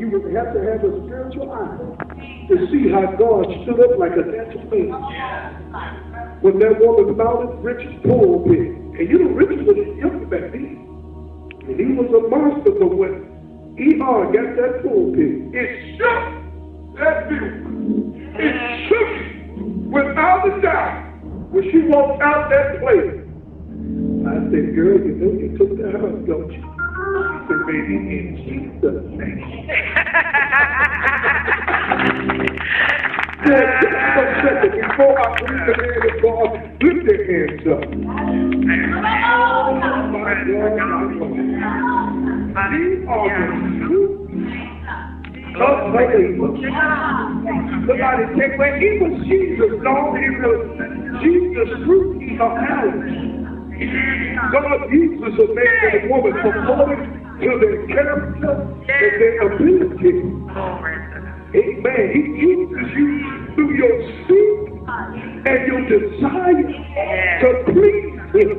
You would have to have a spiritual eye to see how God stood up like a natural man. When that woman mounted Richard's pulpit, and you know Richard was young back then, and he was a monster, but when E.R. got that pulpit, it shook that view. It shook without a doubt when she walked out that place. I said, girl, you know you took the house, don't you? She said, baby, in Jesus' name. Before I believe the man of God, lift their hands up. Oh my God, these are the truth of believers. Somebody said, when he was Jesus, Lord, he was Jesus' fruit in the house. God uses a man and a woman according to their character and their ability. Amen. He uses you through your seek and your desire to please him.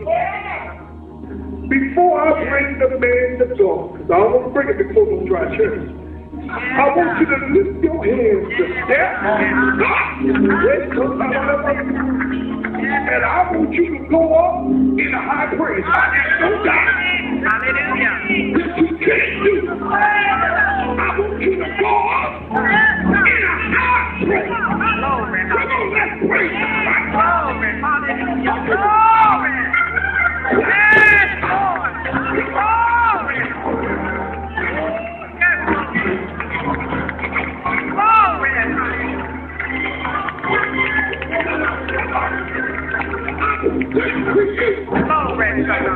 Before I bring the man to God, because I don't want to bring it before we dry church, I want you to lift your hands to death. And I want you to go up in a high praise. I have no doubt. Hallelujah. That you can't do. I want you to go up in a high praise. Come on, let's praise Him. Glory. Hallelujah. Glory. Yes, Lord. Glory.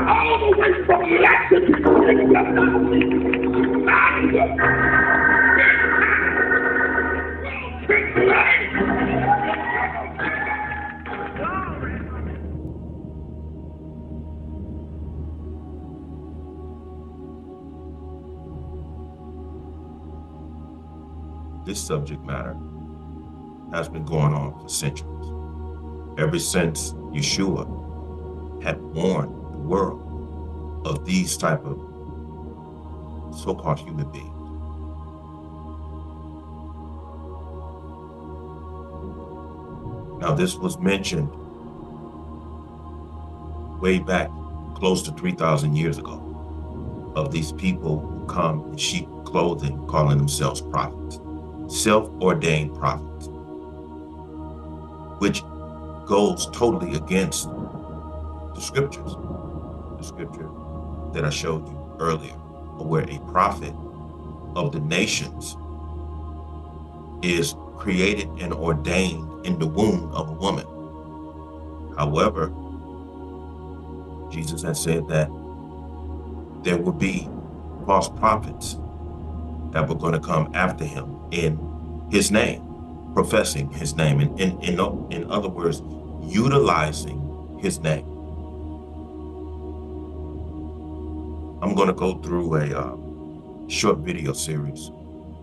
All the way from Latin This subject matter has been going on for centuries. Ever since Yeshua had warned the world of these type of so-called human beings. Now, this was mentioned way back close to 3,000 years ago of these people who come in sheep clothing calling themselves prophets, self-ordained prophets, which goes totally against the scriptures. The scripture that I showed you earlier, where a prophet of the nations is created and ordained in the womb of a woman. However, Jesus has said that there will be false prophets that were going to come after him in his name, professing his name, and in other words, utilizing his name. I'm going to go through a short video series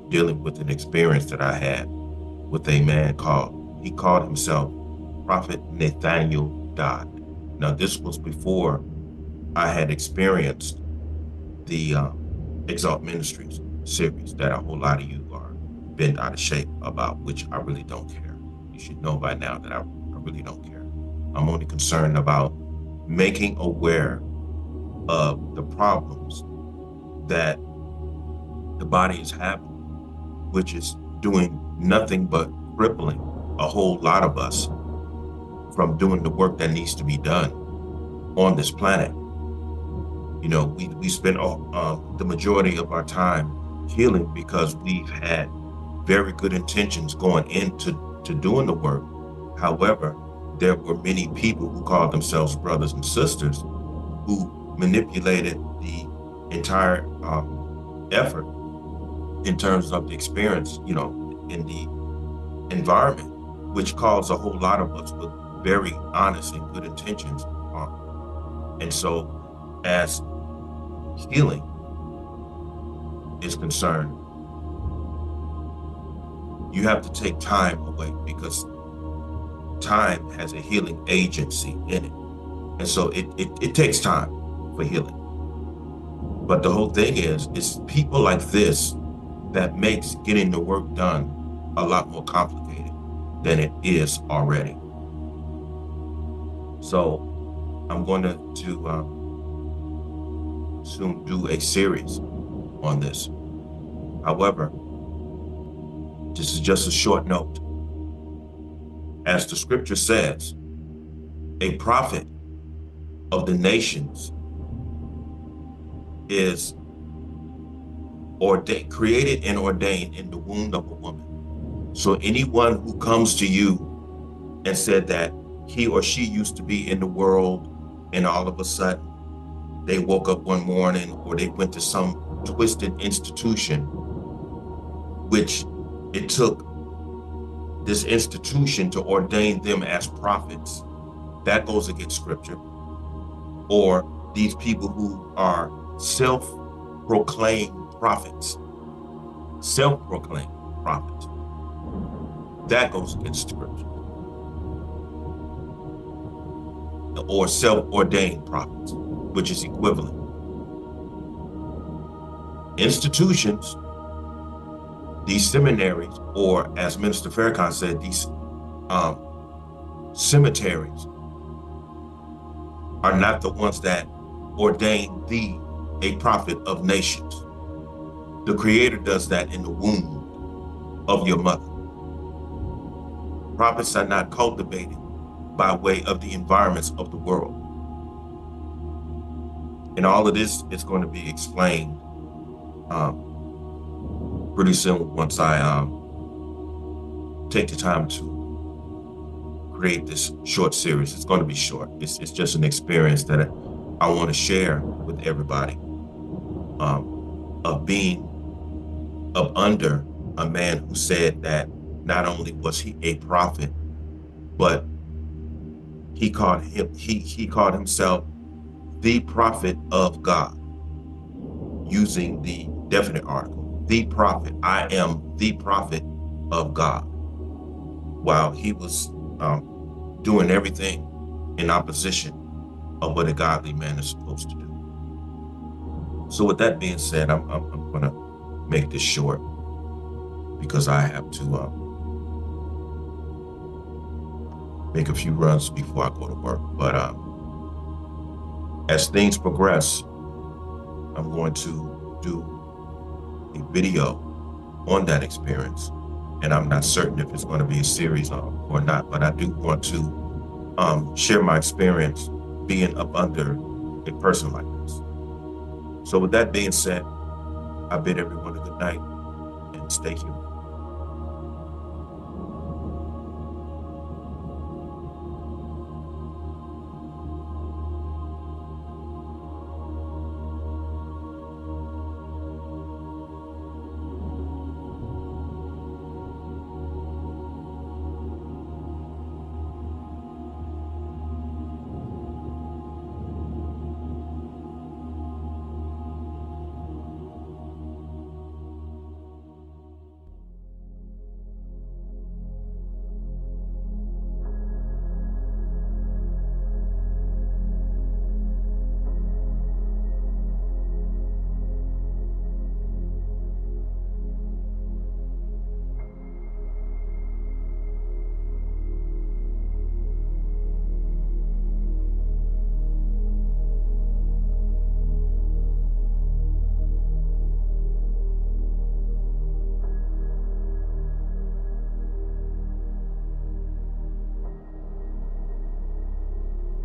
dealing with an experience that I had with a man he called himself Prophet Nathaniel Dodd. Now, this was before I had experienced the Exalt Ministries series that a whole lot of you are bent out of shape about, which I really don't care. You should know by now that I really don't care. I'm only concerned about making aware of the problems that the body is having, which is doing nothing but crippling a whole lot of us from doing the work that needs to be done on this planet. You know, we spend the majority of our time healing because we've had very good intentions going into doing the work. However, there were many people who called themselves brothers and sisters who manipulated the entire effort in terms of the experience, you know, in the environment, which caused a whole lot of us with very honest and good intentions. And so as healing is concerned, you have to take time away because time has a healing agency in it. And so it takes time for healing. But the whole thing is people like this that makes getting the work done a lot more complicated than it is already. So I'm going to soon do a series on this. However, this is just a short note. As the scripture says, a prophet of the nations is created and ordained in the womb of a woman. So anyone who comes to you and said that he or she used to be in the world and all of a sudden they woke up one morning or they went to some twisted institution, which it took this institution to ordain them as prophets, that goes against scripture. Or these people who are self-proclaimed prophets, that goes against scripture. Or self-ordained prophets, which is equivalent. Institutions, these seminaries, or as Minister Farrakhan said, these cemeteries are not the ones that ordain thee a prophet of nations. The Creator does that in the womb of your mother. Prophets are not cultivated by way of the environments of the world. And all of this is going to be explained pretty soon once I take the time to create this short series. It's going to be short. It's just an experience that I want to share with everybody of being up under a man who said that not only was he a prophet, but he called himself the prophet of God, using the definite article, the prophet. I am the prophet of God, while he was doing everything in opposition of what a godly man is supposed to do. So with that being said, I'm going to make this short because I have to make a few runs before I go to work. But as things progress, I'm going to do a video on that experience. And I'm not certain if it's going to be a series or not, but I do want to share my experience being up under a person like this. So with that being said, I bid everyone a good night and stay human.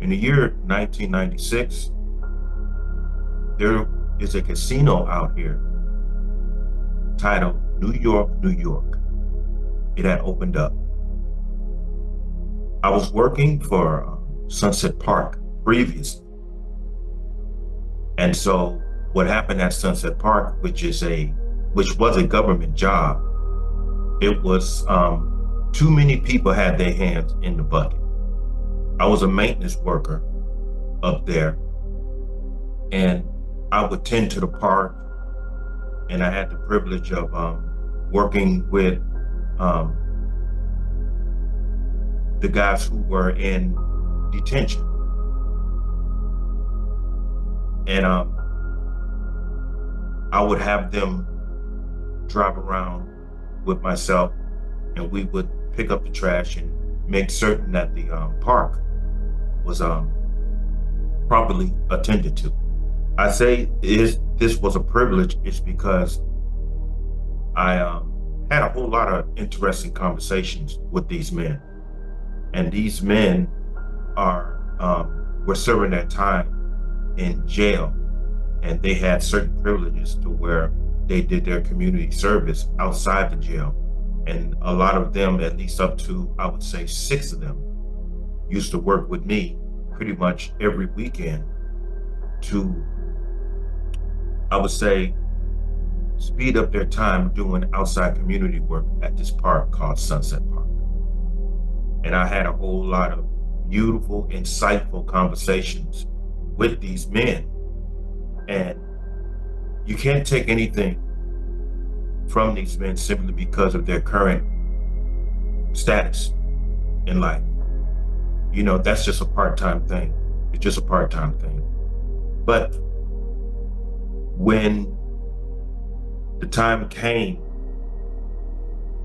In the year 1996, there is a casino out here titled New York, New York. It had opened up. I was working for Sunset Park previously. And so what happened at Sunset Park, which was a government job, it was too many people had their hands in the bucket. I was a maintenance worker up there, and I would tend to the park, and I had the privilege of working with the guys who were in detention. And I would have them drive around with myself, and we would pick up the trash and make certain that the park was properly attended to. I say this was a privilege is because I had a whole lot of interesting conversations with these men, and these men were serving their time in jail, and they had certain privileges to where they did their community service outside the jail. And a lot of them, at least up to, I would say 6 of them, used to work with me pretty much every weekend to, I would say, speed up their time doing outside community work at this park called Sunset Park. And I had a whole lot of beautiful, insightful conversations with these men. And you can't take anything from these men simply because of their current status in life. You know, that's just a part-time thing. It's just a part-time thing. But when the time came,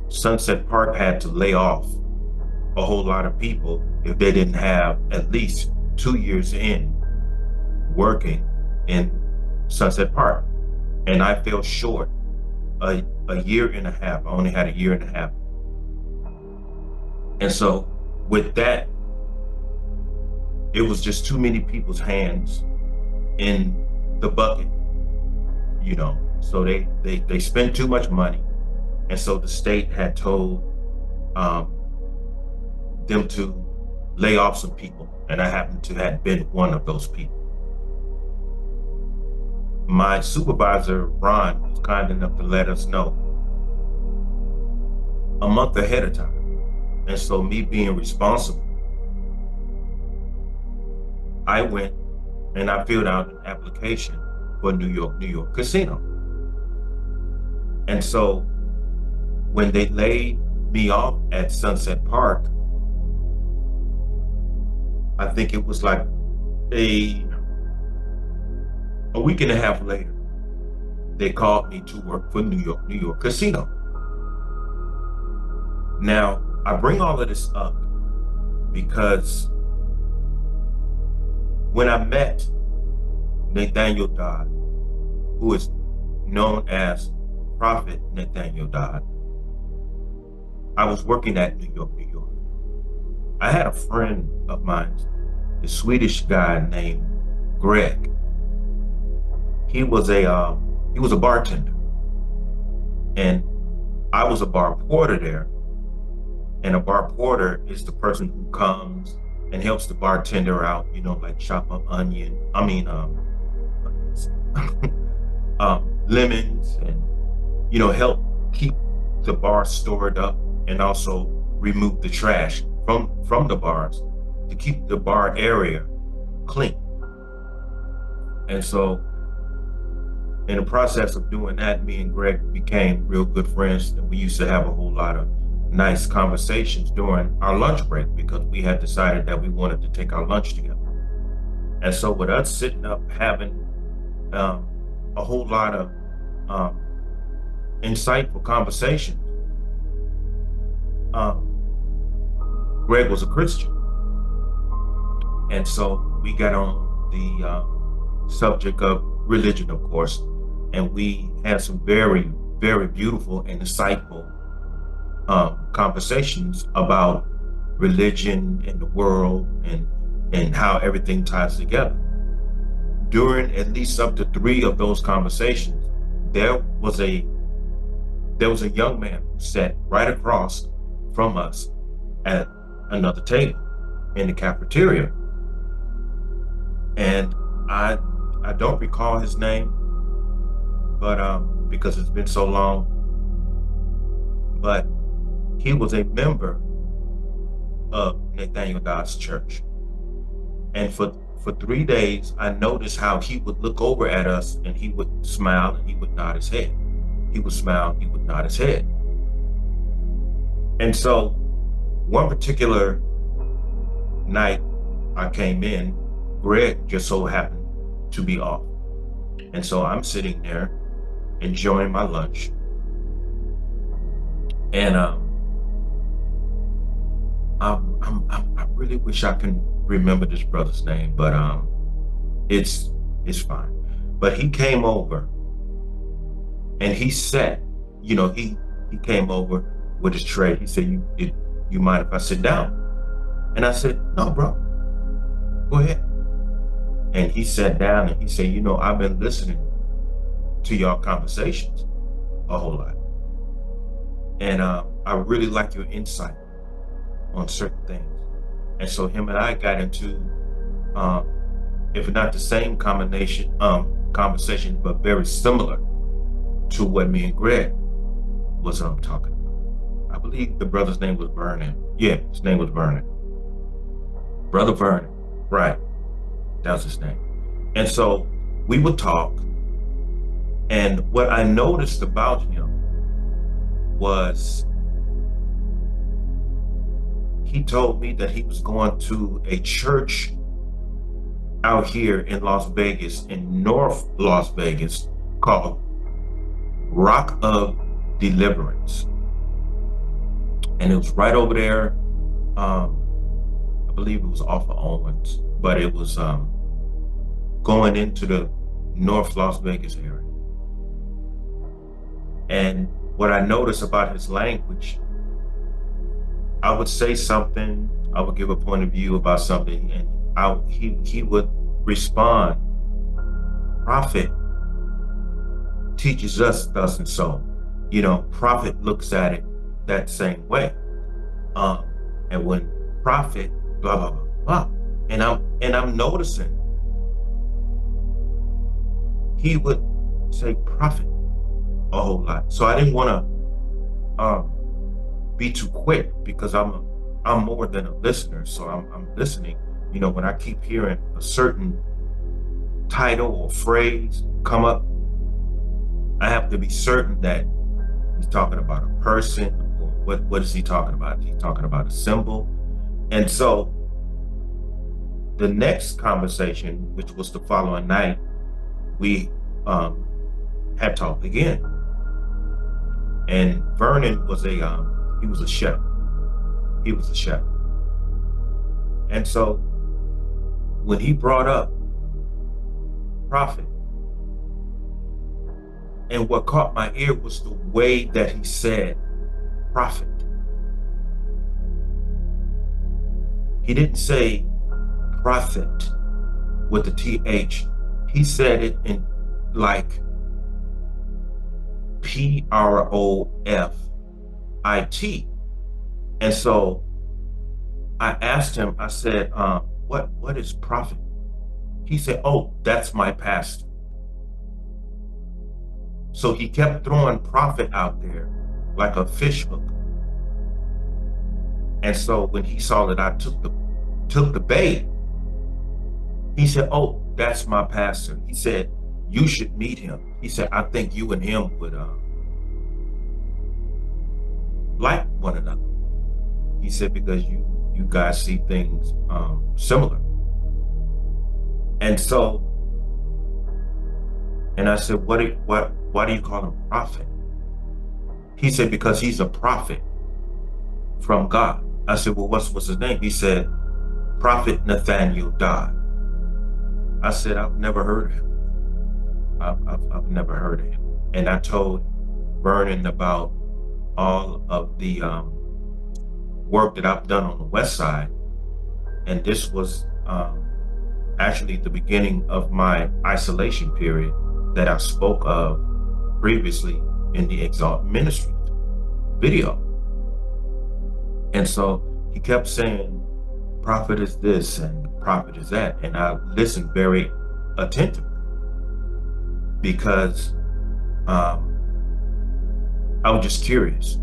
Sunset Park had to lay off a whole lot of people if they didn't have at least 2 years in working in Sunset Park. And I fell short a year and a half. I only had a year and a half. And so with that, it was just too many people's hands in the bucket, you know. So they spent too much money. And so the state had told them to lay off some people. And I happened to have been one of those people. My supervisor, Ron, was kind enough to let us know a month ahead of time. And so me being responsible, I went and I filled out an application for New York Casino. And so when they laid me off at Sunset Park, I think it was like a week and a half later, they called me to work for New York Casino. Now, I bring all of this up because when I met Nathaniel Dodd, who is known as Prophet Nathaniel Dodd, I was working at New York. I had a friend of mine, a Swedish guy named Greg. He was a bartender, and I was a bar porter there. And a bar porter is the person who comes and helps the bartender out, you know, like chop up lemons, and, you know, help keep the bar stored up, and also remove the trash from the bars to keep the bar area clean. And so in the process of doing that, me and Greg became real good friends, and we used to have a whole lot of nice conversations during our lunch break because we had decided that we wanted to take our lunch together. And so with us sitting up having a whole lot of insightful conversations, Greg was a Christian. And so we got on the subject of religion, of course, and we had some very, very beautiful and insightful conversations about religion and the world and how everything ties together. During at least up to 3 of those conversations, there was a young man who sat right across from us at another table in the cafeteria. And I don't recall his name, but because it's been so long, but he was a member of Nathaniel Dodd's church. And for 3 days, I noticed how he would look over at us and he would smile and he would nod his head. He would smile, he would nod his head. And so one particular night I came in, Greg just so happened to be off. And so I'm sitting there enjoying my lunch. And I really wish I can remember this brother's name, but it's fine. But he came over and he sat, he came over with his tray. He said, you mind if I sit down? And I said, no, bro, go ahead. And he sat down and he said, I've been listening to y'all conversations a whole lot. And I really like your insight on certain things. And so him and I got into, if not the same conversation, but very similar to what me and Greg was talking about. I believe the brother's name was Vernon. Yeah, his name was Vernon. Brother Vernon, right. That was his name. And so we would talk. And what I noticed about him was he told me that he was going to a church out here in Las Vegas, in North Las Vegas, called Rock of Deliverance. And it was right over there. I believe it was off of Owens, but it was going into the North Las Vegas area. And what I noticed about his language, I would say something, I would give a point of view about something, and he would respond, prophet teaches us thus and so. Prophet looks at it that same way. And when prophet, blah, blah, blah, blah. And I'm noticing he would say prophet a whole lot. So I didn't want to be too quick, because I'm more than a listener. So I'm listening. When I keep hearing a certain title or phrase come up, I have to be certain that he's talking about a person, or what is he talking about? He's talking about a symbol. And so the next conversation, which was the following night, we had talked again. And Vernon was he was a chef. He was a chef. And so when he brought up prophet, and what caught my ear was the way that he said prophet. He didn't say prophet with the TH. He said it in like PROFIT. And so I asked him, I said, what is prophet? He said, oh, that's my pastor. So he kept throwing prophet out there like a fish hook. And so when he saw that I took the bait, he said, oh, that's my pastor. He said, you should meet him. He said, I think you and him would like one another. He said, because you guys see things similar. And so, and I said, why do you call him prophet? He said, because he's a prophet from God. I said, well, what's his name? He said, Prophet Nathaniel Dodd. I said, I've never heard of him. I've never heard of him. And I told Vernon about all of the work that I've done on the West Side. And this was actually the beginning of my isolation period that I spoke of previously in the Exalt Ministry video. And so he kept saying, prophet is this and prophet is that. And I listened very attentively, because I was just curious,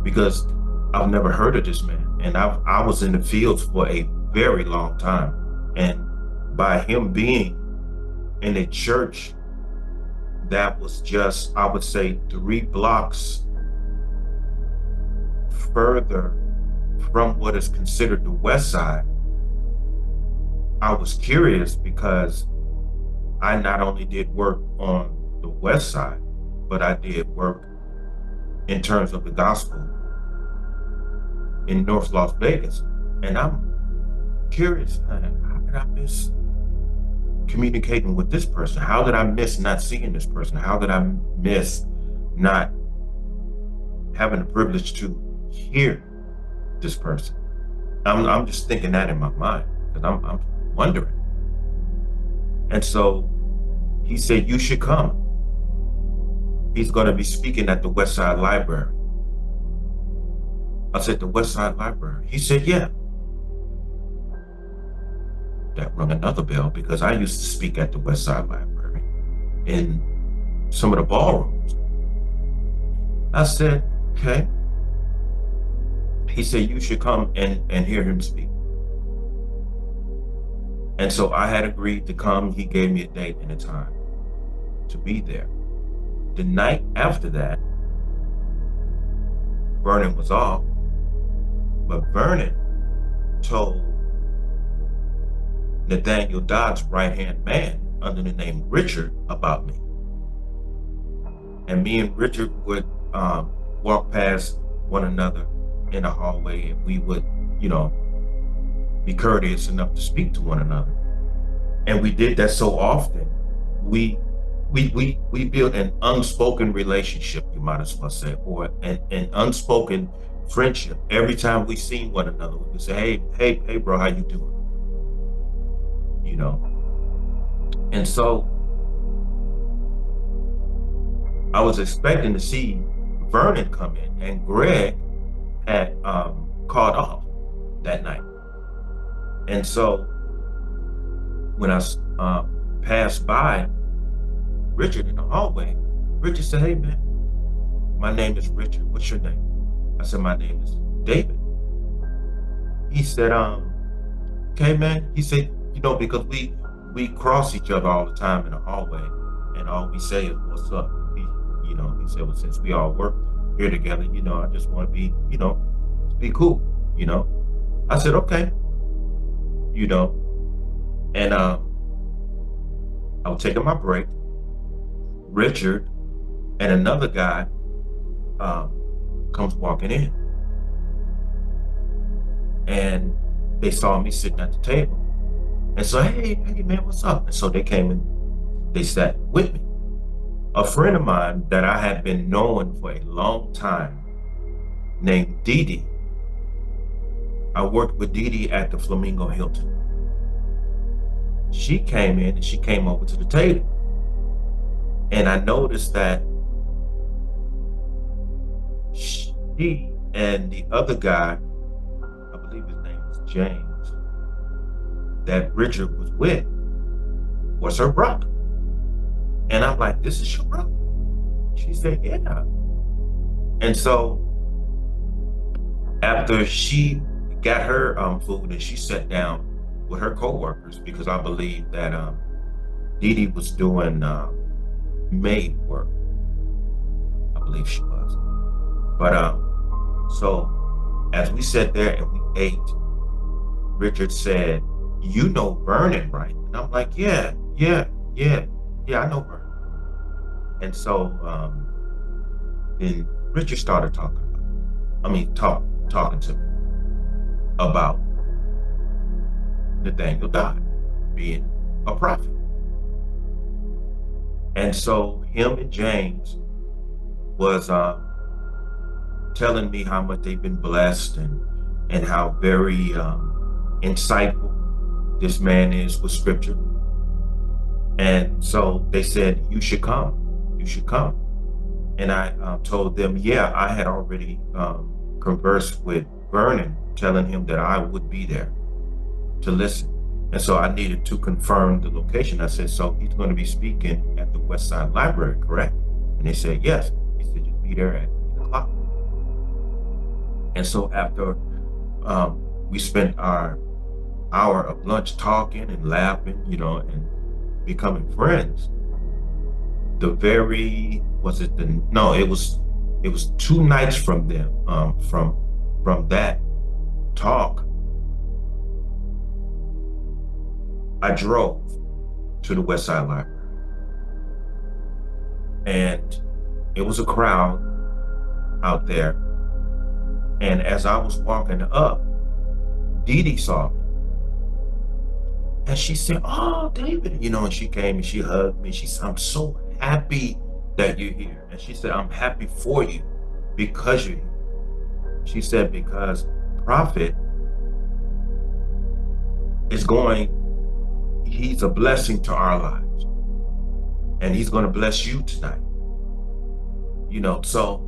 because I've never heard of this man. And I was in the fields for a very long time. And by him being in a church that was just, I would say, 3 blocks further from what is considered the West Side, I was curious, because I not only did work on the West Side, but I did work in terms of the gospel in North Las Vegas. And I'm curious, how did I miss communicating with this person? How did I miss not seeing this person? How did I miss not having the privilege to hear this person? I'm just thinking that in my mind because I'm wondering. And so he said, you should come. He's going to be speaking at the West Side Library. I said, the West Side Library? He said, yeah. That rung another bell because I used to speak at the West Side Library in some of the ballrooms. I said, okay. He said, you should come and hear him speak. And so I had agreed to come. He gave me a date and a time to be there. The night after that, Vernon was off, but Vernon told Nathaniel Dodd's right-hand man under the name Richard about me. And me and Richard would walk past one another in the hallway, and we would, be courteous enough to speak to one another. And we did that so often, we built an unspoken relationship, you might as well say, or an unspoken friendship. Every time we seen one another, we would say, hey, bro, how you doing? And so I was expecting to see Vernon come in, and Greg had called off that night. And so when I passed by Richard in the hallway, Richard said, hey man, my name is Richard. What's your name? I said, my name is David. He said, okay man. He said, because we cross each other all the time in the hallway, and all we say is, what's up? He said, well, since we all work here together, I just want to be, be cool, I said, okay, and I was taking my break. Richard and another guy comes walking in, and they saw me sitting at the table. And so, hey man, what's up? And so they came and they sat with me. A friend of mine that I had been knowing for a long time, named Dee Dee. I worked with Dee Dee at the Flamingo Hilton. She came in and she came over to the table. And I noticed that she and the other guy, I believe his name was James, that Richard was with, was her brother. And I'm like, this is your brother? She said, yeah. And so after she got her food and she sat down with her co-workers, because I believe that Dee Dee was doing maid work. I believe she was. But so as we sat there and we ate, Richard said, you know Vernon, right? And I'm like, yeah, I know Vernon. And so then Richard started talking to me about Nathaniel Dodd being a prophet. And so him and James was telling me how much they've been blessed and how very insightful this man is with scripture. And so they said, you should come. And I told them, yeah, I had already conversed with Vernon, telling him that I would be there to listen. And so I needed to confirm the location. I said, so he's going to be speaking at the West Side Library, correct? And they said, yes. He said, just be there at 8 o'clock. And so after we spent our hour of lunch talking and laughing, and becoming friends, it was 2 nights from them, from that talk, I drove to the West Side Library. And it was a crowd out there. And as I was walking up, Dee Dee saw me. And she said, "Oh, David," and she came and she hugged me. She said, "I'm so happy that you're here." And she said, "I'm happy for you because you're here." She said, "Because Prophet is he's a blessing to our lives. And he's going to bless you tonight." So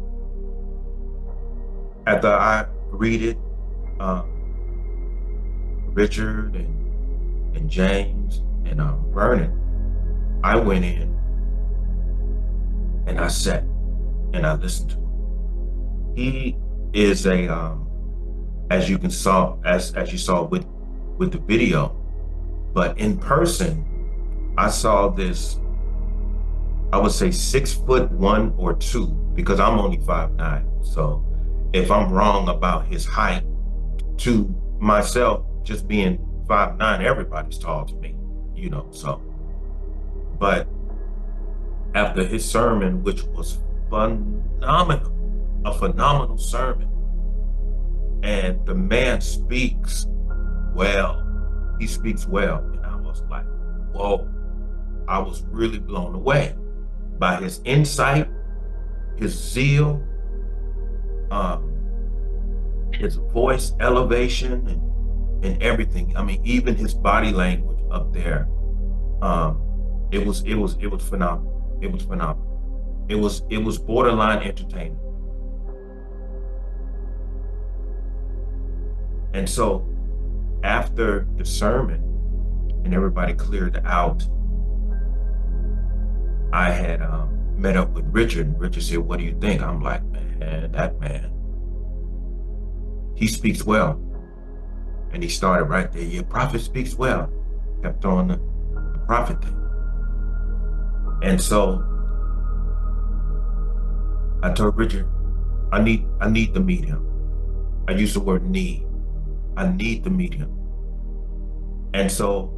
after I greeted Richard and James and Vernon, I went in and I sat and I listened to him. He is as you saw with the video, but in person, I saw this, I would say 6'1" or 2", because I'm only 5'9". So if I'm wrong about his height, to myself, just being 5'9", everybody's tall to me, so. But after his sermon, which was phenomenal, a phenomenal sermon, and the man speaks well. He speaks well. And I was like, whoa, I was really blown away by his insight, his zeal, his voice elevation, and everything. I mean, even his body language up there. It was phenomenal. It was phenomenal. It was borderline entertainment. And so after the sermon and everybody cleared out, I had met up with Richard. Richard said, "What do you think?" I'm like, "Man, that man, he speaks well." And he started right there. "Yeah, Prophet speaks well." Kept on the Prophet thing. And so I told Richard, I need to meet him. I used the word need. I need to meet him. And so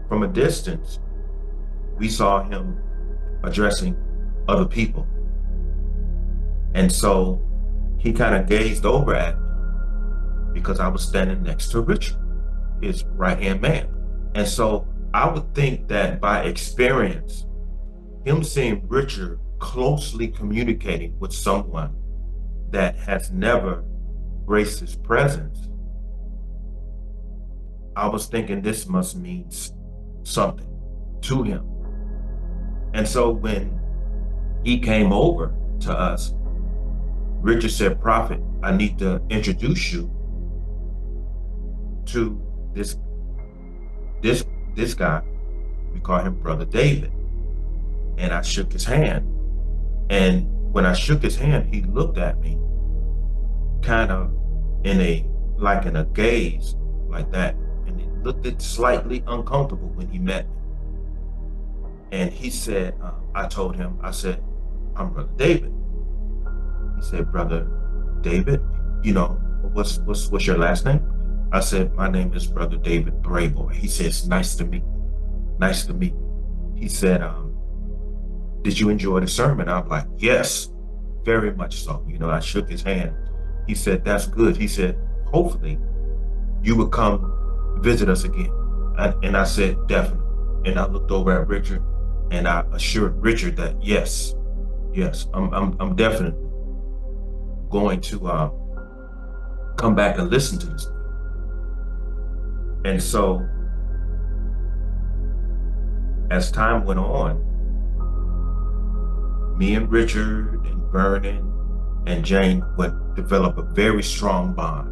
from a distance, we saw him addressing other people. And so he kind of gazed over at me because I was standing next to Richard, his right-hand man. And so I would think that by experience, him seeing Richard closely communicating with someone that has never graced his presence, I was thinking this must mean something to him. And so when he came over to us, Richard said, "Prophet, I need to introduce you to this guy." We call him Brother David. And I shook his hand. And when I shook his hand, he looked at me kind of in a gaze like that. And he looked slightly uncomfortable when he met me. And he said, I told him, I said, "I'm Brother David." He said, "Brother David, what's your last name?" I said, "My name is Brother David Brayboy." He says, "Nice to meet you. Nice to meet you." He said, "Did you enjoy the sermon?" I'm like, "Yes, very much so." I shook his hand. He said, "That's good." He said, "Hopefully you would come visit us again." And I said, "Definitely." And I looked over at Richard and I assured Richard that yes, I'm definitely going to come back and listen to this. And so as time went on, me and Richard and Vernon and Jane would develop a very strong bond.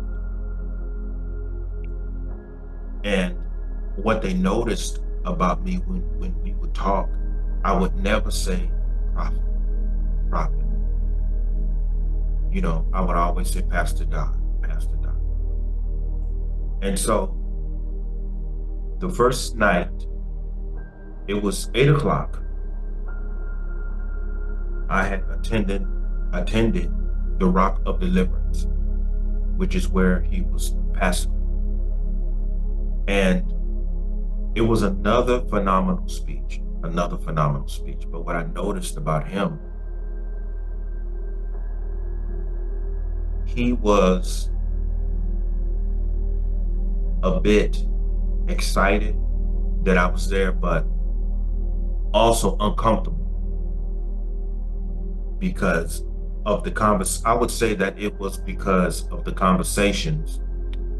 And what they noticed about me when we would talk, I would never say prophet. I would always say Pastor Dodd. And so the first night, it was 8 o'clock. I had attended the Rock of Deliverance, which is where he was pastoring. And it was another phenomenal speech. But what I noticed about him, he was a bit excited that I was there, but also uncomfortable because of the I would say that it was because of the conversations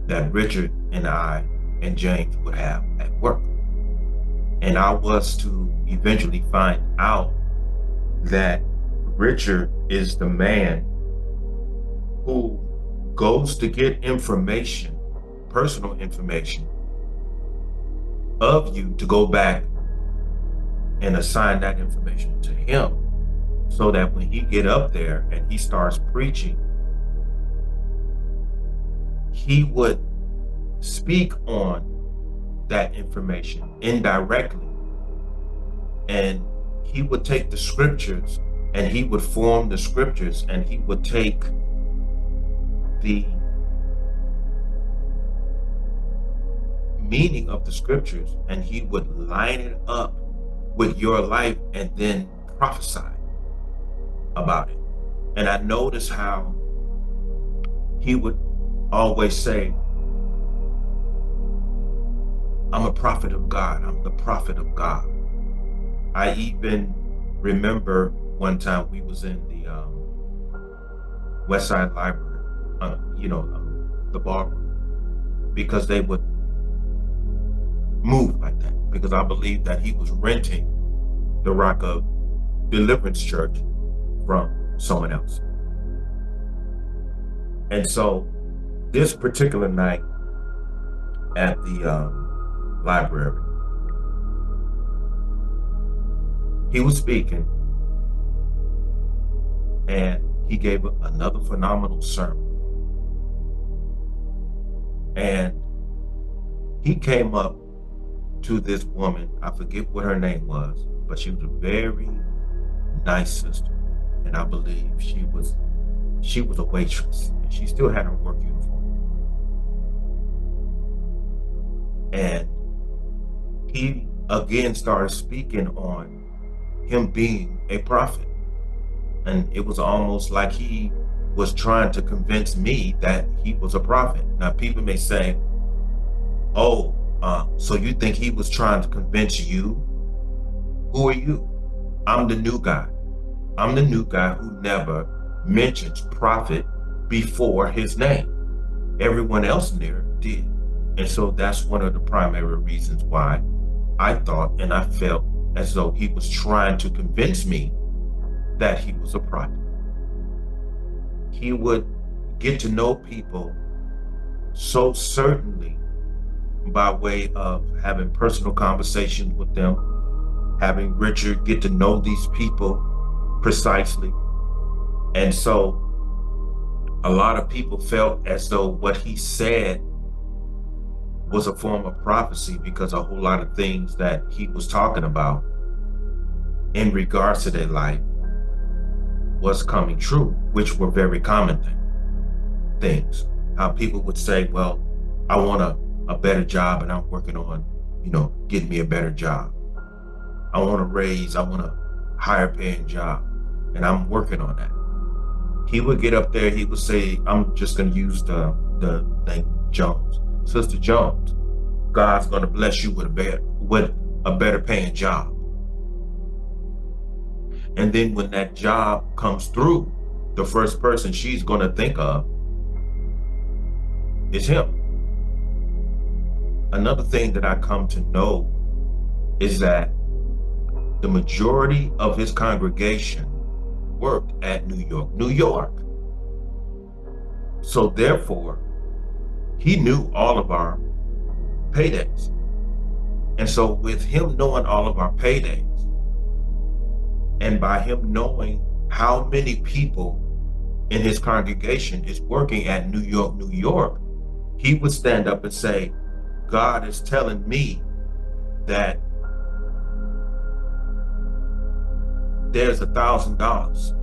that Richard and I and James would have at work. And I was to eventually find out that Richard is the man who goes to get information, personal information of you, to go back and assign that information to him, so that when he get up there and he starts preaching, he would speak on that information indirectly, and he would take the scriptures and he would form the scriptures, and he would take the meaning of the scriptures and he would line it up with your life and then prophesy about it. And I noticed how he would always say, I'm a prophet of God. I'm the prophet of God. I even remember one time we was in the West Side Library, the ballroom, because they would move like that, because I believe that he was renting the Rock of Deliverance Church from someone else. And so this particular night at the library, he was speaking, and he gave another phenomenal sermon. And he came up to this woman, I forget what her name was, but she was a very nice sister. And I believe she was a waitress, and she still had her work uniform. And he again started speaking on him being a prophet. And it was almost like he was trying to convince me that he was a prophet. Now, people may say, oh, so you think he was trying to convince you? Who are you? I'm the new guy. I'm the new guy who never mentions prophet before his name. Everyone else in there did. And so that's one of the primary reasons why I thought and I felt as though he was trying to convince me that he was a prophet. He would get to know people so certainly by way of having personal conversations with them, having Richard get to know these people precisely. And so a lot of people felt as though what he said was a form of prophecy, because a whole lot of things that he was talking about in regards to their life was coming true, which were very common things. How people would say, well, I want a better job, and I'm working on, getting me a better job. I want a raise, I want a higher paying job, and I'm working on that. He would get up there, he would say, I'm just gonna use the name Jones. Sister Jones, God's gonna bless you with a better paying job. And then when that job comes through, the first person she's gonna think of is him. Another thing that I come to know is that the majority of his congregation worked at New York. So therefore, he knew all of our paydays. And so with him knowing all of our paydays, and by him knowing how many people in his congregation is working at New York, he would stand up and say, God is telling me that there's $1,000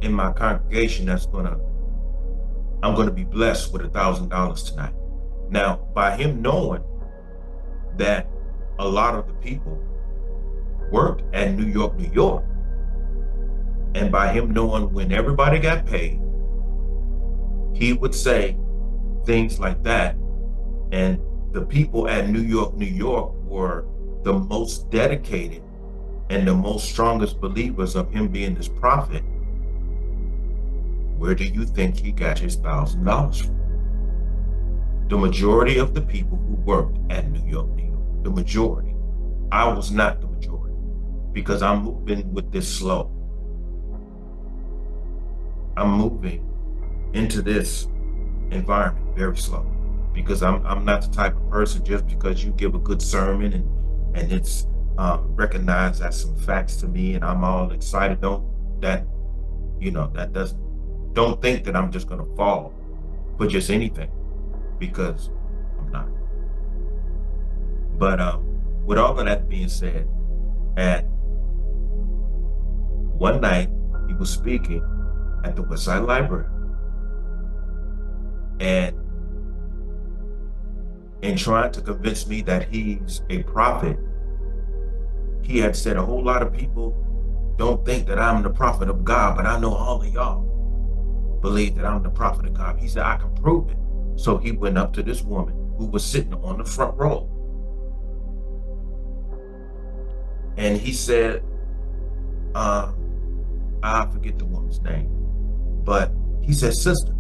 in my congregation I'm gonna be blessed with $1,000 tonight. Now, by him knowing that a lot of the people worked at New York, And by him knowing when everybody got paid, he would say things like that. And the people at New York, New York were the most dedicated and the most strongest believers of him being this prophet. Where do you think he got his $1,000 from? The majority of the people who worked at New York, New York, the majority. I was not the majority because I'm moving with this slow. I'm moving into this environment very slow because I'm not the type of person just because you give a good sermon and it's recognized as some facts to me and I'm all excited. Don't think that I'm just gonna fall for just anything because I'm not. But with all of that being said, at one night he was speaking at the Westside Library, and in trying to convince me that he's a prophet, he had said a whole lot of people don't think that I'm the prophet of God, but I know all of y'all believe that I'm the prophet of God. He said, I can prove it. So he went up to this woman who was sitting on the front row. And he said, I forget the woman's name, but he said, sister,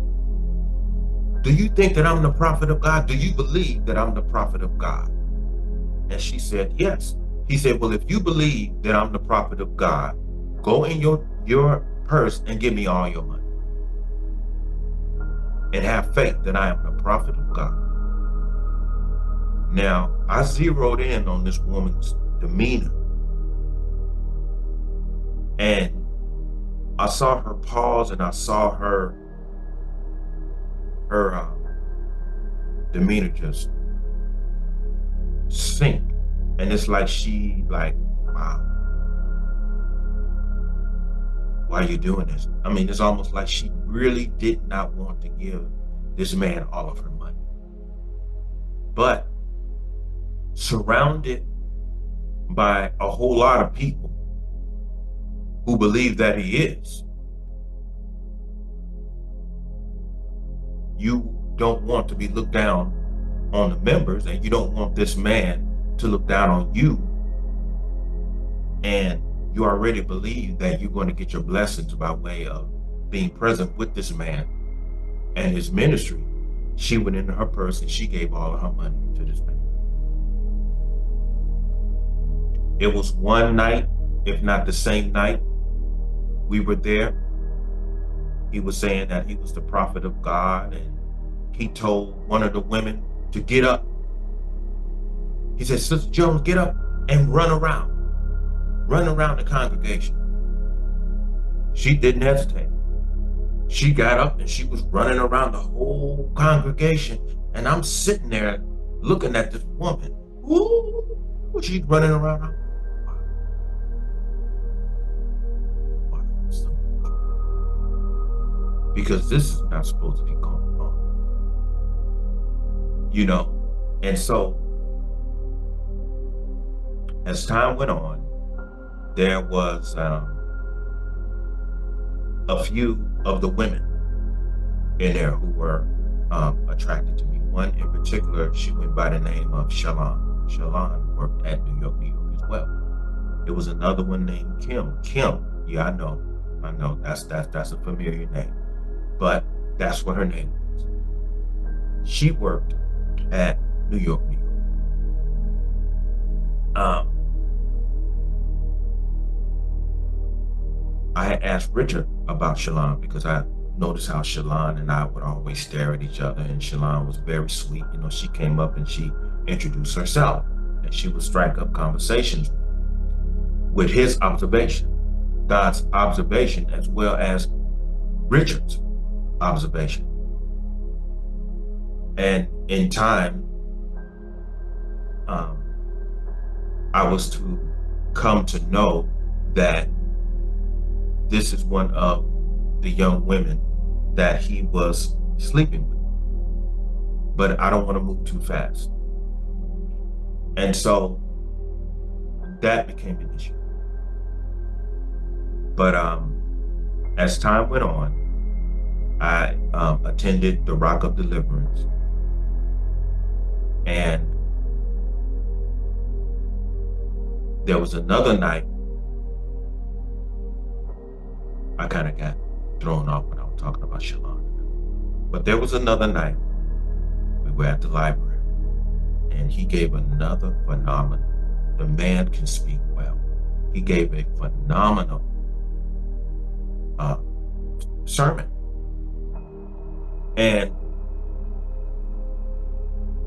do you think that I'm the prophet of God? Do you believe that I'm the prophet of God? And she said, yes. He said, well, if you believe that I'm the prophet of God, go in your purse and give me all your money. And have faith that I am the prophet of God. Now, I zeroed in on this woman's demeanor. And I saw her pause and I saw her demeanor just sink. And it's like she wow, why are you doing this? I mean, it's almost like she really did not want to give this man all of her money. But surrounded by a whole lot of people who believe that he is, you don't want to be looked down on the members, and you don't want this man to look down on you, and you already believe that you're going to get your blessings by way of being present with this man and his ministry. She went into her purse and she gave all of her money to this man. It was one night, if not the same night, we were there. He was saying that he was the prophet of God, and he told one of the women to get up. He said, Sister Jones, get up and run around the congregation. She didn't hesitate. She got up and she was running around the whole congregation. And I'm sitting there looking at this woman. Ooh, she's running around. Because this is not supposed to be going on. And so as time went on, there was a few of the women in there who were attracted to me. One in particular, she went by the name of Shalon. Shalon worked at New York, New York as well. There was another one named Kim. Kim, yeah, I know, that's a familiar name, but that's what her name was. She worked at New York, New York. I had asked Richard about Shalon because I noticed how Shalon and I would always stare at each other, and Shalon was very sweet. She came up and she introduced herself, and she would strike up conversations with his observation, God's observation, as well as Richard's observation. And in time, I was to come to know that this is one of the young women that he was sleeping with. But I don't want to move too fast. And so that became an issue. But As time went on, I attended the Rock of Deliverance, and there was another night. I kind of got thrown off when I was talking about Shalom. But there was another night. We were at the library, and he gave another phenomenal. The man can speak well. He gave a phenomenal sermon. And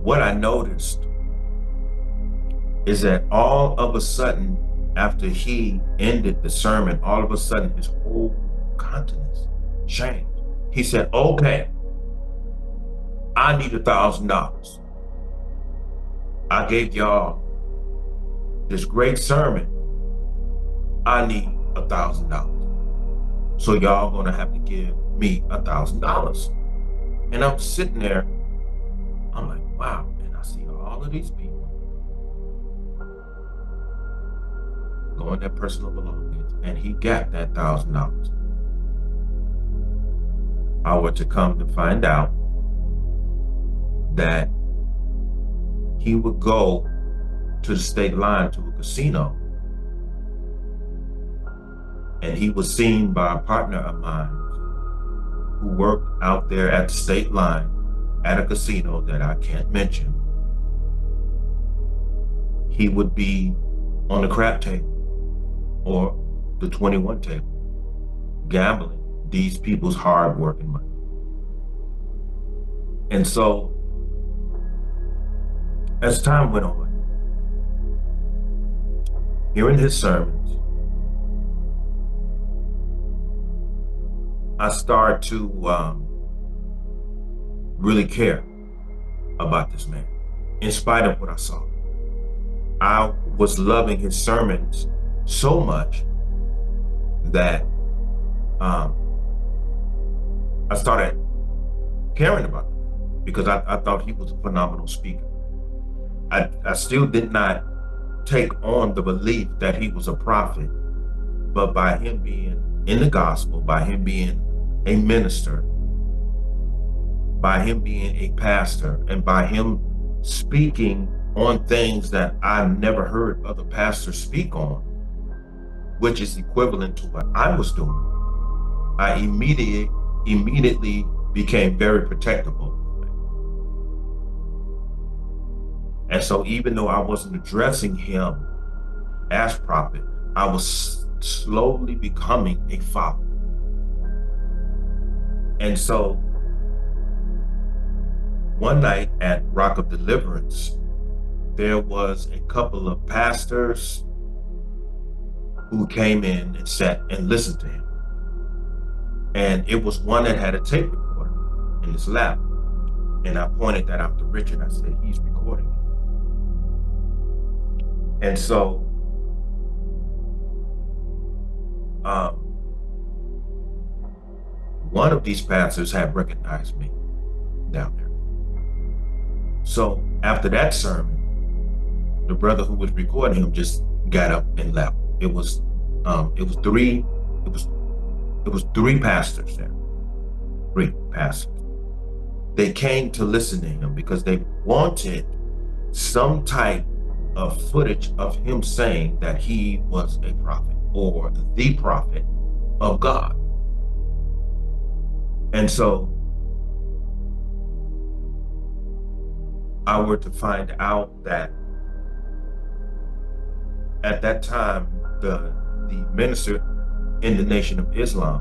what I noticed is that all of a sudden, after he ended the sermon, all of a sudden his whole countenance changed. He said, okay, I need $1,000. I gave y'all this great sermon. I need $1,000. So y'all gonna have to give me $1,000. And I'm sitting there, I'm like, wow. And I see all of these people going their personal belongings, and he got that $1,000. I were to come to find out that he would go to the state line to a casino, and he was seen by a partner of mine who worked out there at the state line at a casino that I can't mention. He would be on the crap table or the 21 table, gambling these people's hard-working money. And so, as time went on, hearing his sermons, I started to really care about this man, in spite of what I saw. I was loving his sermons so much that I started caring about him, because I thought he was a phenomenal speaker. I still did not take on the belief that he was a prophet, but by him being in the gospel, by him being a minister, by him being a pastor, and by him speaking on things that I never heard other pastors speak on, which is equivalent to what I was doing, I immediately became very protective of him. And so even though I wasn't addressing him as prophet, I was slowly becoming a follower. And so one night at Rock of Deliverance, there was a couple of pastors who came in and sat and listened to him. And it was one that had a tape recorder in his lap. And I pointed that out to Richard. I said, he's recording it. And so one of these pastors had recognized me down there. So after that sermon, the brother who was recording him just got up and left. It was three pastors there. Three pastors. They came to listen to him because they wanted some type of footage of him saying that he was a prophet or the prophet of God. And so I were to find out that at that time, the minister in the Nation of Islam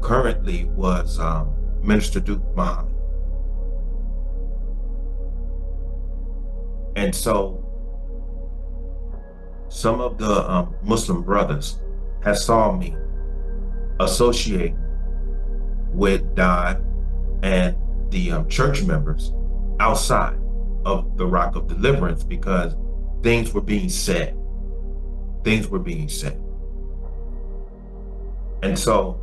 currently was Minister Duke Muhammad. And so some of the Muslim brothers had saw me associate with Dodd and the church members outside of the Rock of Deliverance, because things were being said. Things were being said. And so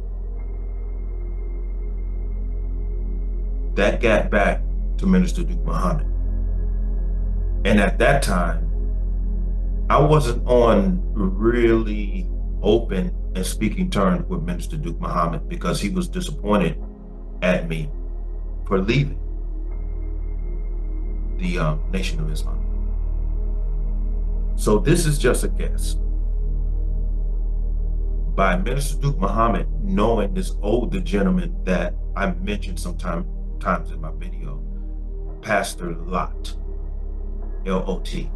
that got back to Minister Duke Muhammad. And at that time, I wasn't on really open and speaking terms with Minister Duke Muhammad because he was disappointed at me for leaving the Nation of Islam. So this is just a guess. By Minister Duke Muhammad knowing this older gentleman that I mentioned sometimes in my video, Pastor Lot, L-O-T.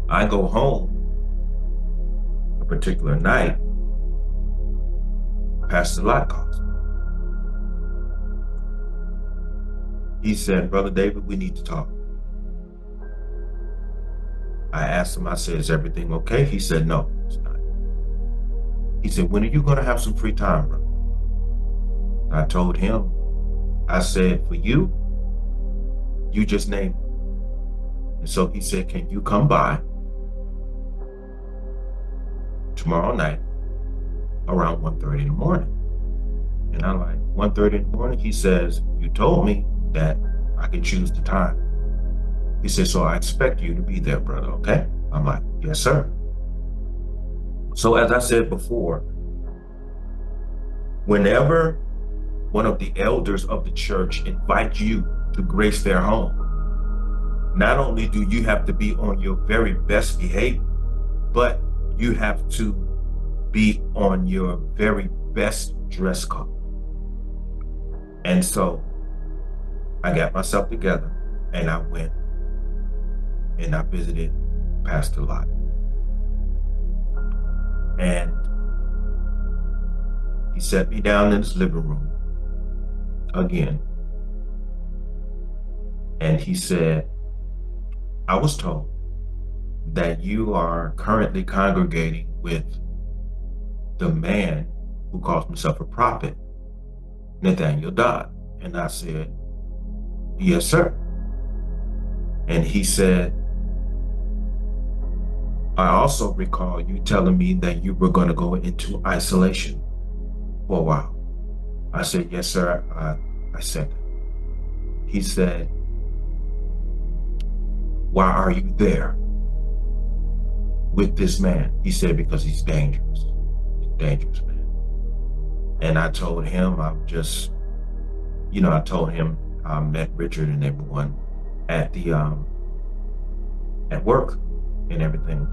I go home a particular night, Pastor Lot calls me. He said, Brother David, we need to talk. I asked him, I said, is everything okay? He said, no, it's not. He said, when are you going to have some free time, bro? I told him, I said, for you, you just name it. And so he said, can you come by tomorrow night around 1:30 in the morning? And I'm like, 1:30 in the morning? He says, you told me that I can choose the time. He said, so I expect you to be there, brother, okay? I'm like, yes, sir. So as I said before, whenever one of the elders of the church invite you to grace their home, not only do you have to be on your very best behavior, but you have to be on your very best dress code. And so I got myself together and I went and I visited Pastor Lot. And he set me down in his living room again. And he said, I was told that you are currently congregating with the man who calls himself a prophet, Nathaniel Dodd. And I said, yes, sir. And he said, I also recall you telling me that you were going to go into isolation for a while. I said, yes, sir. I said that. He said, why are you there with this man? He said, because he's dangerous. He's a dangerous man. And I told him, I told him I met Richard and everyone at the, at work and everything.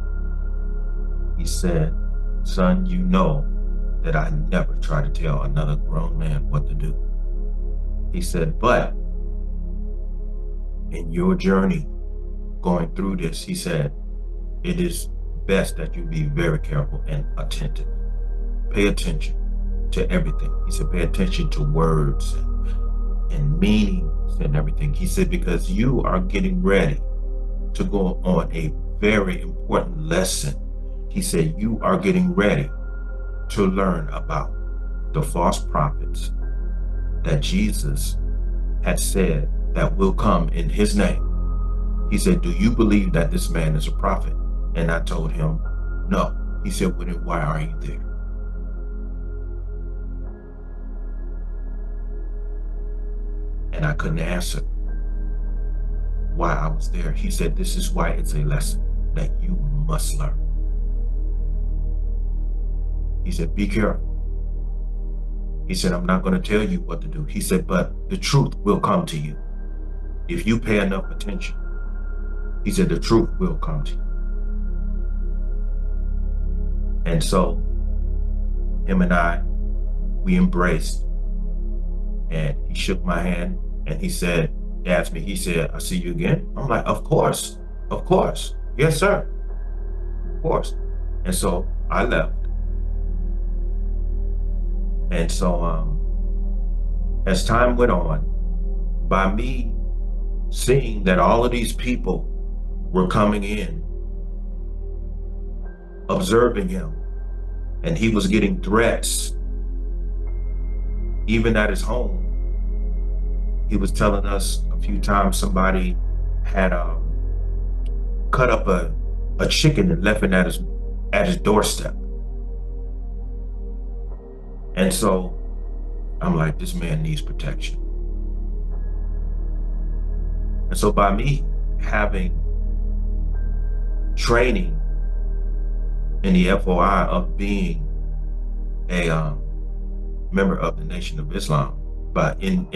He said, son, you know that I never try to tell another grown man what to do. He said, but in your journey going through this, he said, it is best that you be very careful and attentive. Pay attention to everything. He said, pay attention to words and meanings and everything. He said, because you are getting ready to go on a very important lesson. He said, you are getting ready to learn about the false prophets that Jesus had said that will come in his name. He said, do you believe that this man is a prophet? And I told him, no. He said, well, then why are you there? And I couldn't answer why I was there. He said, this is why it's a lesson that you must learn. He said, be careful. He said, I'm not going to tell you what to do. He said, but the truth will come to you. If you pay enough attention, he said, the truth will come to you. And so him and I, we embraced, and he shook my hand and he said, he asked me, he said, I'll see you again. I'm like, of course. Yes, sir. Of course. And so I left. And so as time went on, by me seeing that all of these people were coming in, observing him, and he was getting threats, even at his home. He was telling us a few times somebody had cut up a chicken and left it at his doorstep. And so I'm like, this man needs protection. And so by me having training in the FOI of being a member of the Nation of Islam, but in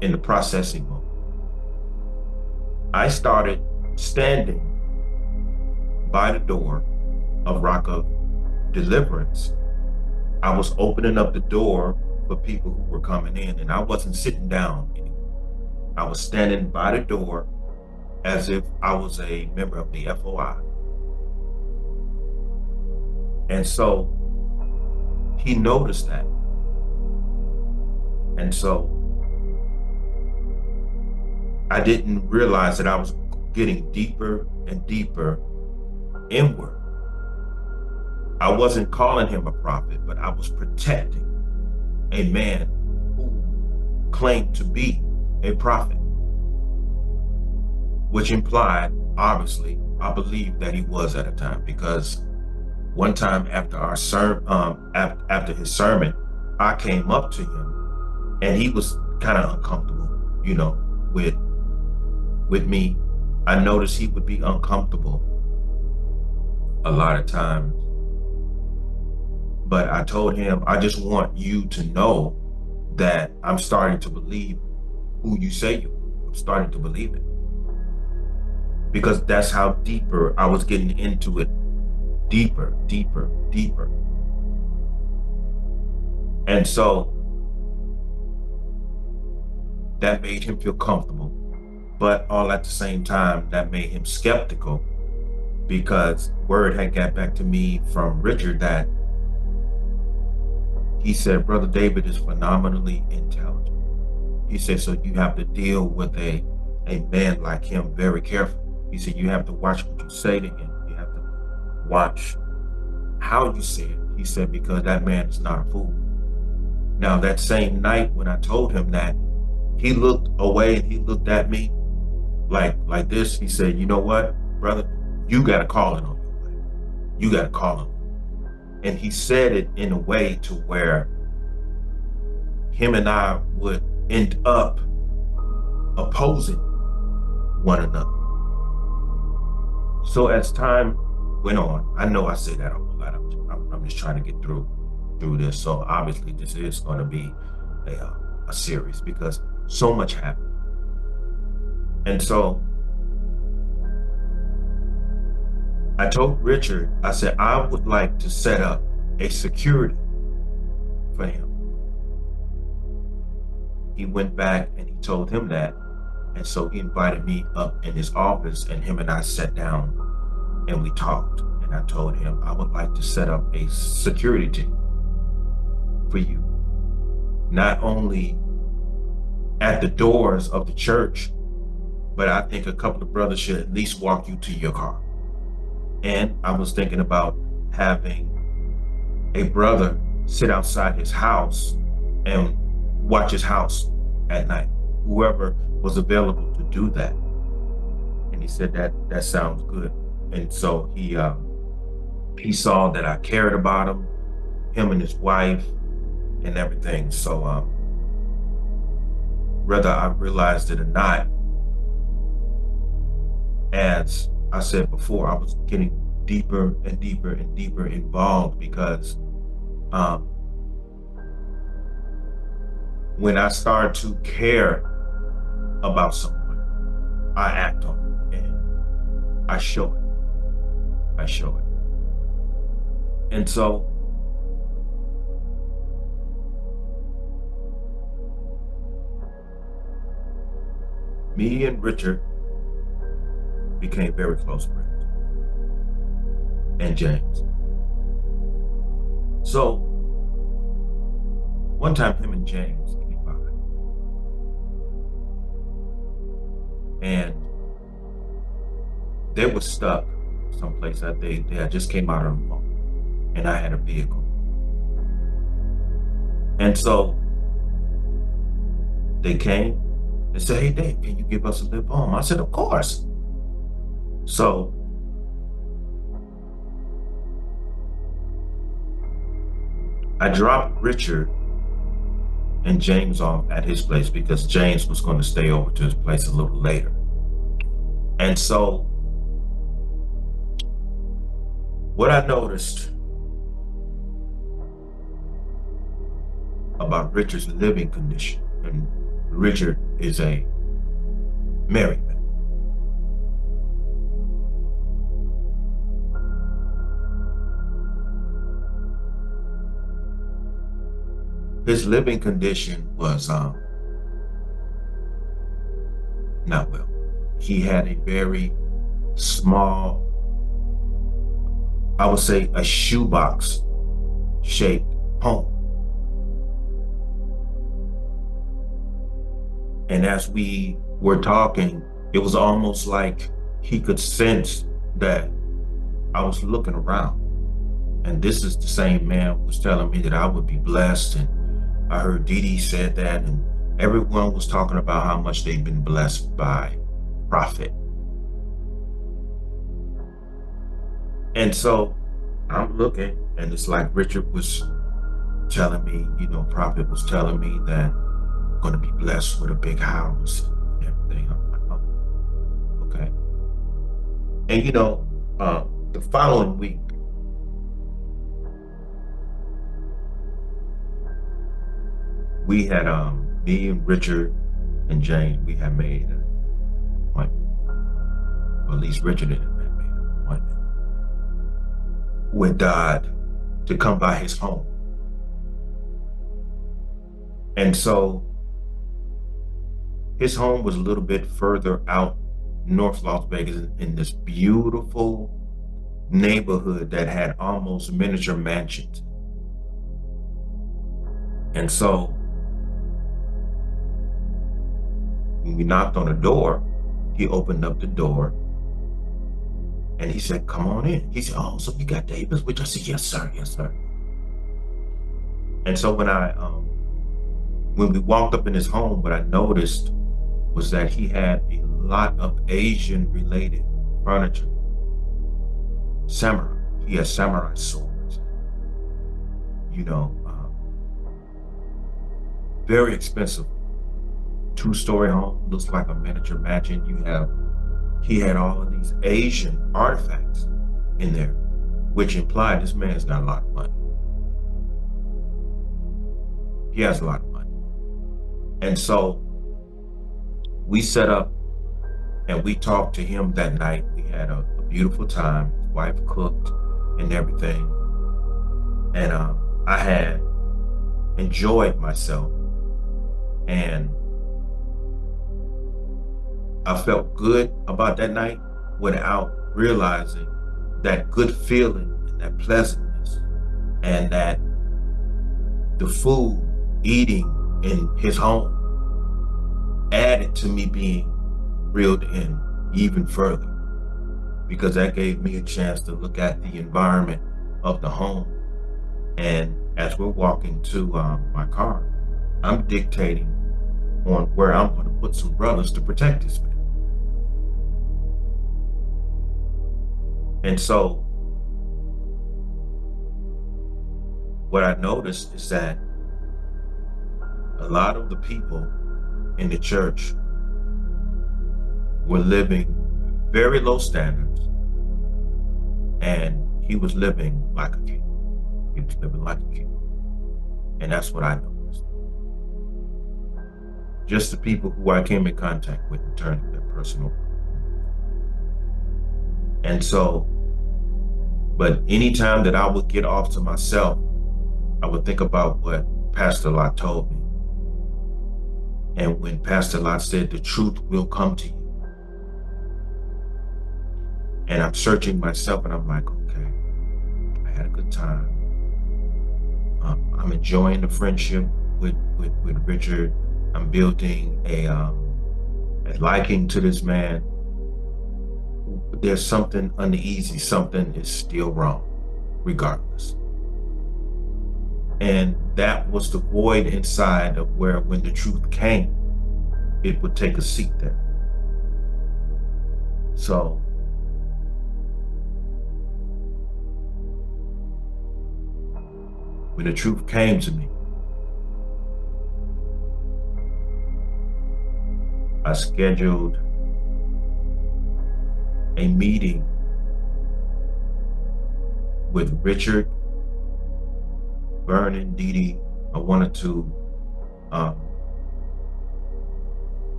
the processing mode. I started standing by the door of Rock of Deliverance. I was opening up the door for people who were coming in, and I wasn't sitting down anymore. I was standing by the door as if I was a member of the FOI. And so he noticed that. And so I didn't realize that I was getting deeper and deeper inward. I wasn't calling him a prophet, but I was protecting a man who claimed to be a prophet, which implied, obviously, I believe that he was at a time, because one time after our after his sermon, I came up to him and he was kind of uncomfortable, you know, with me. I noticed he would be uncomfortable a lot of times. But I told him, I just want you to know that I'm starting to believe who you say you are. I'm starting to believe it. Because that's how deeper I was getting into it. Deeper, deeper, deeper. And so that made him feel comfortable. But all at the same time, that made him skeptical, because word had got back to me from Richard that he said, Brother David is phenomenally intelligent. He said, so you have to deal with a man like him very carefully. He said, you have to watch what you say to him. You have to watch how you say it. He said, because that man is not a fool. Now, that same night when I told him that, he looked away and he looked at me like this. He said, you know what, brother, you got to call it on your life. You got to call it. And he said it in a way to where him and I would end up opposing one another. So as time went on, I know I say that a whole lot. I'm just trying to get through this. So obviously this is going to be a series, because so much happened. And so I told Richard, I said, I would like to set up a security for him. He went back and he told him that. And so he invited me up in his office, and him and I sat down and we talked. And I told him, I would like to set up a security team for you. Not only at the doors of the church, but I think a couple of brothers should at least walk you to your car. And I was thinking about having a brother sit outside his house and watch his house at night, whoever was available to do that. And he said that sounds good. And so he saw that I cared about him and his wife and everything. So whether I realized it or not, as I said before, I was getting deeper and deeper and deeper involved, because when I start to care about someone, I act on it and I show it. I show it. And so me and Richard became very close friends, and James. So one time him and James came by, and they were stuck someplace. They just came out of the home, and I had a vehicle. And so they came and said, hey Dave, can you give us a lift home? I said, of course. So I dropped Richard and James off at his place, because James was going to stay over to his place a little later. And so What I noticed about Richard's living condition, and Richard is a married man. His living condition was not well. He had a very small, I would say a shoebox shaped home. And as we were talking, it was almost like he could sense that I was looking around. And this is the same man who was telling me that I would be blessed. And I heard Dee Dee said that, and everyone was talking about how much they've been blessed by Prophet. And so I'm looking, and it's like Richard was telling me, Prophet was telling me that I'm going to be blessed with a big house and everything. I'm like, oh, okay. And the following week, we had me and Richard and James, we had made an appointment. Or at least Richard and him had made an appointment with God to come by his home. And so his home was a little bit further out North Las Vegas in this beautiful neighborhood that had almost miniature mansions. And so when we knocked on the door, he opened up the door and he said, "Come on in." He said, "Oh, so you got Davis with you?" I said, "Yes, sir. Yes, sir." And so when we walked up in his home, what I noticed was that he had a lot of Asian related furniture. Samurai. He has samurai swords. Very expensive. 2-story home, looks like a miniature mansion. He had all of these Asian artifacts in there, which implied this man's got a lot of money. He has a lot of money. And so we set up and we talked to him that night. We had a beautiful time. His wife cooked and everything. And I had enjoyed myself. And I felt good about that night without realizing that good feeling and that pleasantness and that the food, eating in his home added to me being reeled in even further, because that gave me a chance to look at the environment of the home. And as we're walking to my car, I'm dictating on where I'm going to put some brothers to protect this man. And so what I noticed is that a lot of the people in the church were living very low standards, and he was living like a king. He was living like a king. And that's what I noticed. Just the people who I came in contact with in terms of their personal. And so, but anytime that I would get off to myself, I would think about what Pastor Lot told me. And when Pastor Lot said, "The truth will come to you." And I'm searching myself and I'm like, okay, I had a good time. I'm enjoying the friendship with Richard. I'm building a liking to this man. There's something uneasy, something is still wrong, regardless. And that was the void inside of where, when the truth came, it would take a seat there. So when the truth came to me, I scheduled a meeting with Richard, Vernon, Dee Dee. I wanted to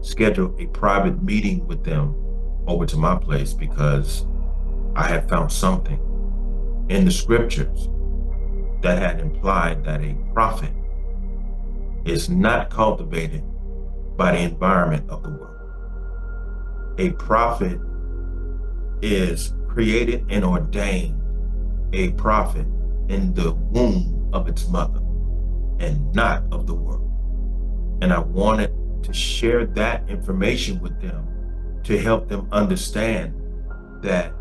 schedule a private meeting with them over to my place because I had found something in the scriptures that had implied that a prophet is not cultivated by the environment of the world. A prophet is created and ordained a prophet in the womb of its mother and not of the world. And I wanted to share that information with them to help them understand that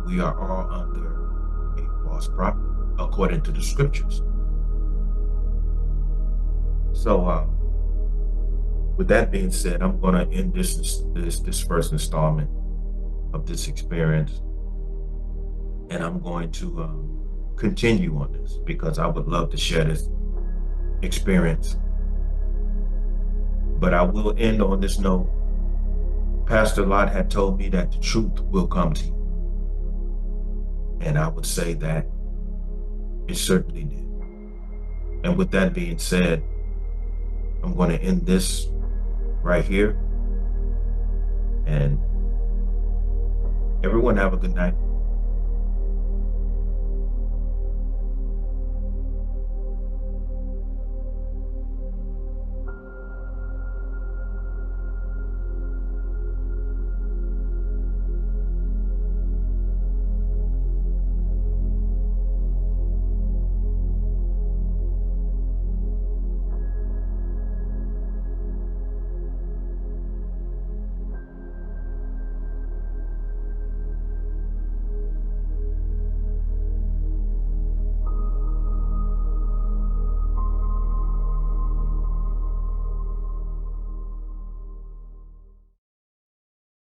we are all under a false prophet according to the scriptures. So with that being said, I'm going to end this first installment of this experience, and I'm going to continue on this because I would love to share this experience. But I will end on this note. Pastor Lott had told me that the truth will come to you. And I would say that it certainly did. And with that being said, I'm going to end this right here. And everyone have a good night.